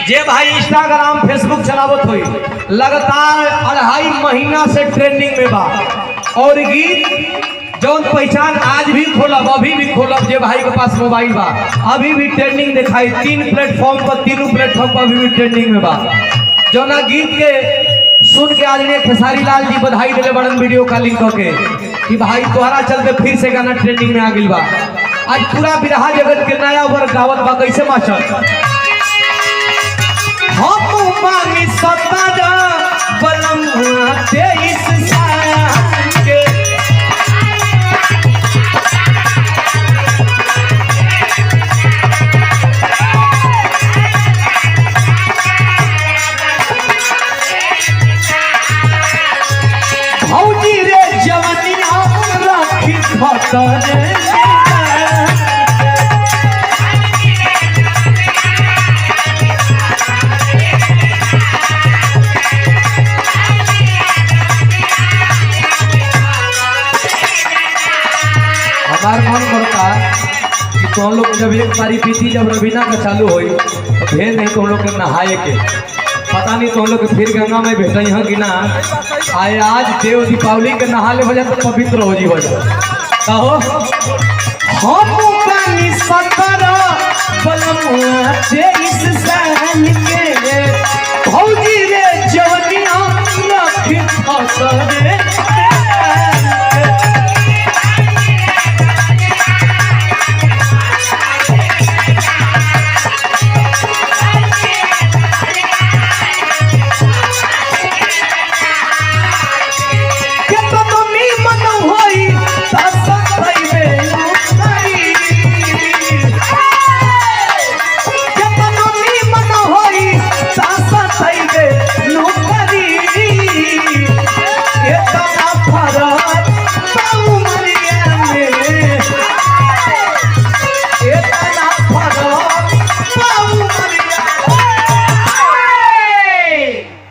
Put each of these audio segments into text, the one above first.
जे भाई Instagram Facebook चलावत हुई लगातार 2.5 महीना से ट्रेंडिंग में बा और गीत जौन पहचान आज भी खोलब अभी भी खोलब जे भाई के पास मोबाइल बा अभी भी ट्रेंडिंग दिखाई 3 प्लेटफॉर्म पर तीनों प्लेटफॉर्म पर अभी भी ट्रेंडिंग में बा जौना गीत के सुन के आज ने खेसारी लाल जी बधाई दिले बड़न वीडियो कॉलिंग करके कि भाई तुम्हारा चलते फिर से गाना ट्रेंडिंग में आ गई बा। आज पूरा बिरहा जगत के नया वर्ग गावत बा कैसे मास्टर हम मांगी सतारा बलम 23 साल के भौजी रे जवनिया रखी खतरे मन करता कि तुम लोग जब एक बारी पीती जब रवीना का चालू हुई तो भेज नहीं तुम लोग के नहाए के पता नहीं तुम लोग के फिर गंगा में भेटे हैं कि ना आए आज देव दीपावली के नहा ले वजह तो पवित्र हो जी वजह कहो हम पानी सकरा बलमुआ 23 साल के भौजी रे जवनिया रखी खतरे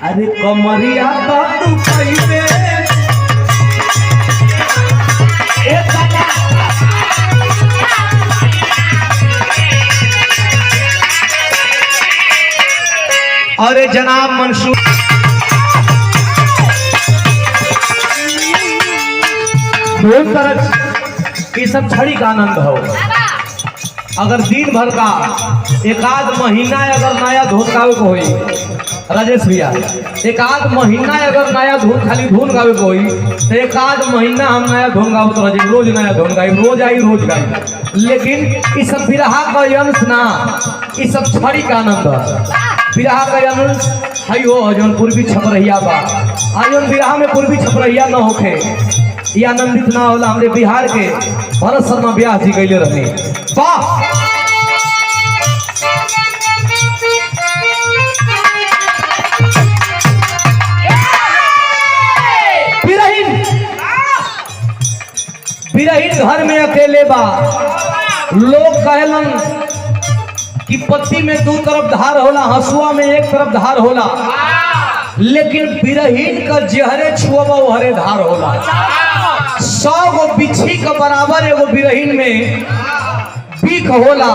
अरे कमरिया तू कइबे अरे जनाब मंसूर दोनों तरह ये सब छड़ी का आनंद हो अगर दिन भर का एक आध महीना अगर नया धुन गावे को होई राजेश भैया एक आध महीना अगर नया धुन खाली धुन गावे को होई तो एक आध महीना हम नया धुन गाओ तो रोज नया धुन गाई रोज आई रोज गाई लेकिन इस सब बिरहा का अंश ना इस सब छड़ी का आनंद बिरहा का अंश है हो जौन पूर्वी छपरहिया बा आज जौन बिरहा में पूर्वी छपरहिया न होखे ये आनंदित ना होला हमरे बिहार के भरत शर्मा व्यास जी गईले रहे वाह बिरहीन घर में अकेले बा लोग कहलन कि पत्ती में 2 तरफ धार होला हसुआ में 1 तरफ धार होला लेकिन बिरहीन का जहरे छुआ हरे धार होला 100 गो बिछी के बराबर एगो बिरहीन में बीख होला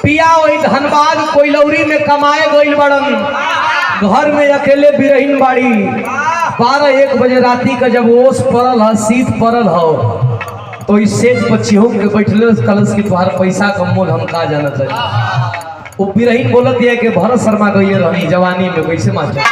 पिया वही धनबाद कोइलौरी में कमाए गइल बड़न घर में अकेले बिरहीन बाड़ी 12-1 बजे राती का जब ओस पड़ल है शीत पड़ल हो तो इस सेज पक्षियों के बैठले कलश की तुम्हारा पैसा का मोल हम का जाना चाहिए वो बिरहीन बोलत दिया कि भरत शर्मा गई रही जवानी में कैसे मास्टर